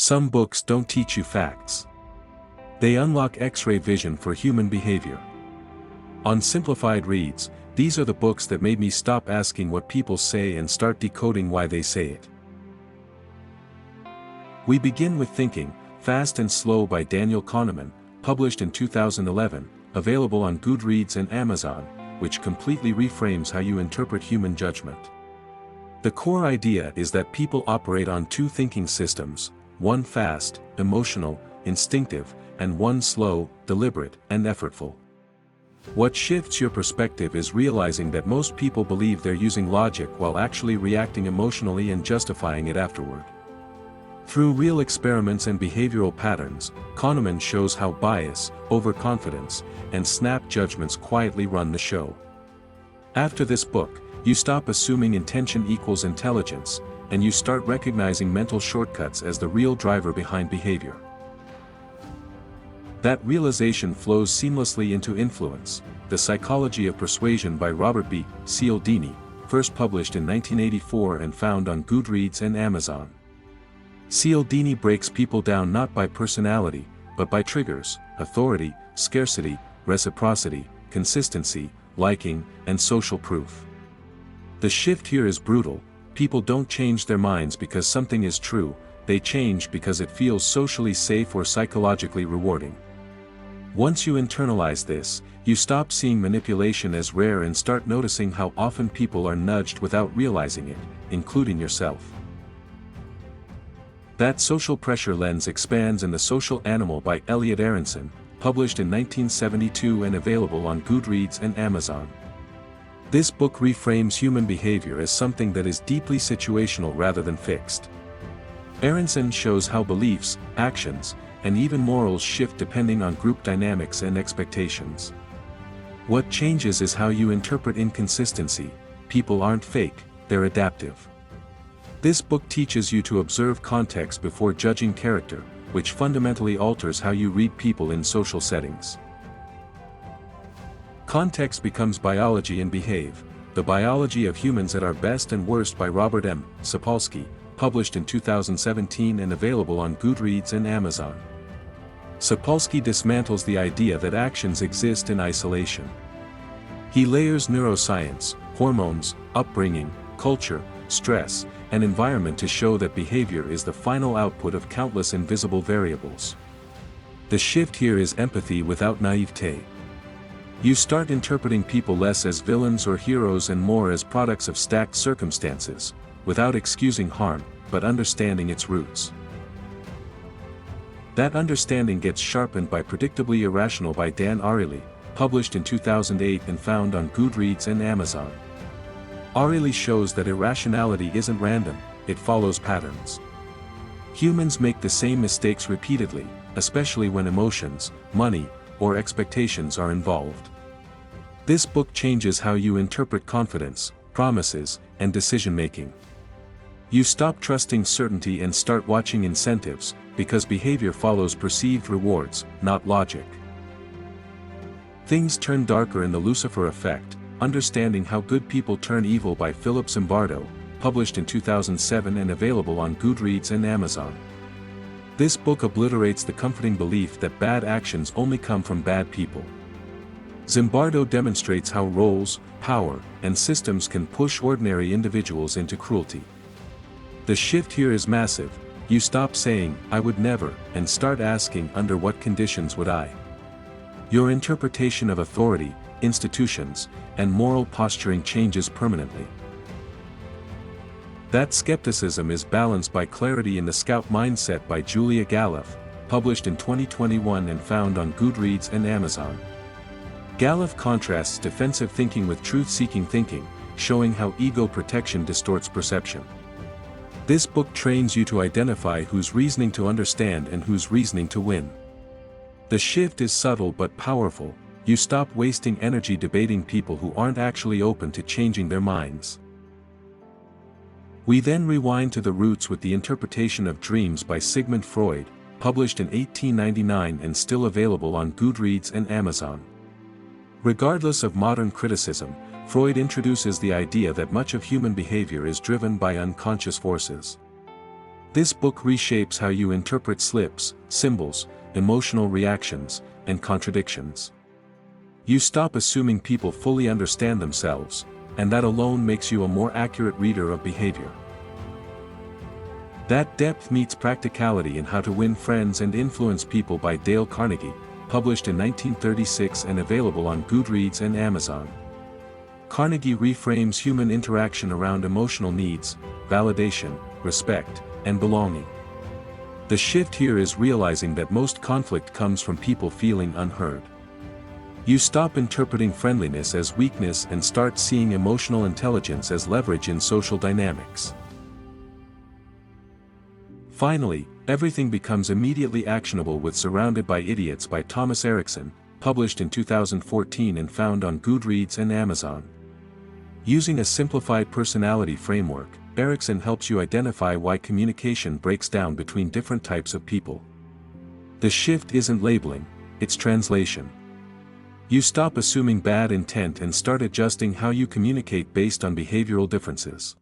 Some books don't teach you facts. They unlock X-ray vision for human behavior. On Simplified Reads, these are the books that made me stop asking what people say and start decoding why they say it. We begin with Thinking, Fast and Slow by Daniel Kahneman, published in 2011, available on Goodreads and Amazon, which completely reframes how you interpret human judgment. The core idea is that people operate on two thinking systems, one fast, emotional, instinctive, and one slow, deliberate, and effortful. What shifts your perspective is realizing that most people believe they're using logic while actually reacting emotionally and justifying it afterward. Through real experiments and behavioral patterns, Kahneman shows how bias, overconfidence, and snap judgments quietly run the show. After this book, you stop assuming intention equals intelligence, and you start recognizing mental shortcuts as the real driver behind behavior. That realization flows seamlessly into Influence, The Psychology of Persuasion by Robert B. Cialdini, first published in 1984 and found on Goodreads and Amazon. Cialdini breaks people down not by personality, but by triggers, authority, scarcity, reciprocity, consistency, liking, and social proof. The shift here is brutal. People don't change their minds because something is true, they change because it feels socially safe or psychologically rewarding. Once you internalize this, you stop seeing manipulation as rare and start noticing how often people are nudged without realizing it, including yourself. That social pressure lens expands in The Social Animal by Elliot Aronson, published in 1972 and available on Goodreads and Amazon. This book reframes human behavior as something that is deeply situational rather than fixed. Aronson shows how beliefs, actions, and even morals shift depending on group dynamics and expectations. What changes is how you interpret inconsistency. People aren't fake, they're adaptive. This book teaches you to observe context before judging character, which fundamentally alters how you read people in social settings. Context becomes biology and behave, The Biology of Humans at Our Best and Worst by Robert M. Sapolsky, published in 2017 and available on Goodreads and Amazon. Sapolsky dismantles the idea that actions exist in isolation. He layers neuroscience, hormones, upbringing, culture, stress, and environment to show that behavior is the final output of countless invisible variables. The shift here is empathy without naivete. You start interpreting people less as villains or heroes and more as products of stacked circumstances, without excusing harm, but understanding its roots. That understanding gets sharpened by Predictably Irrational by Dan Ariely, published in 2008 and found on Goodreads and Amazon. Ariely shows that irrationality isn't random, it follows patterns. Humans make the same mistakes repeatedly, especially when emotions, money, or expectations are involved. This book changes how you interpret confidence, promises, and decision-making. You stop trusting certainty and start watching incentives, because behavior follows perceived rewards, not logic. Things turn darker in The Lucifer Effect, Understanding How Good People Turn Evil by Philip Zimbardo, published in 2007 and available on Goodreads and Amazon. This book obliterates the comforting belief that bad actions only come from bad people. Zimbardo demonstrates how roles, power, and systems can push ordinary individuals into cruelty. The shift here is massive. You stop saying, "I would never," and start asking, "Under what conditions would I?" Your interpretation of authority, institutions, and moral posturing changes permanently. That skepticism is balanced by clarity in The Scout Mindset by Julia Galef, published in 2021 and found on Goodreads and Amazon. Galef contrasts defensive thinking with truth-seeking thinking, showing how ego protection distorts perception. This book trains you to identify who's reasoning to understand and who's reasoning to win. The shift is subtle but powerful. You stop wasting energy debating people who aren't actually open to changing their minds. We then rewind to the roots with The Interpretation of Dreams by Sigmund Freud, published in 1899 and still available on Goodreads and Amazon. Regardless of modern criticism, Freud introduces the idea that much of human behavior is driven by unconscious forces. This book reshapes how you interpret slips, symbols, emotional reactions, and contradictions. You stop assuming people fully understand themselves, and that alone makes you a more accurate reader of behavior. That Depth Meets Practicality in How to Win Friends and Influence People by Dale Carnegie, published in 1936 and available on Goodreads and Amazon. Carnegie reframes human interaction around emotional needs, validation, respect, and belonging. The shift here is realizing that most conflict comes from people feeling unheard. You stop interpreting friendliness as weakness and start seeing emotional intelligence as leverage in social dynamics. Finally, Everything Becomes Immediately Actionable with Surrounded by Idiots by Thomas Erickson, published in 2014 and found on Goodreads and Amazon. Using a simplified personality framework, Erickson helps you identify why communication breaks down between different types of people. The shift isn't labeling, it's translation. You stop assuming bad intent and start adjusting how you communicate based on behavioral differences.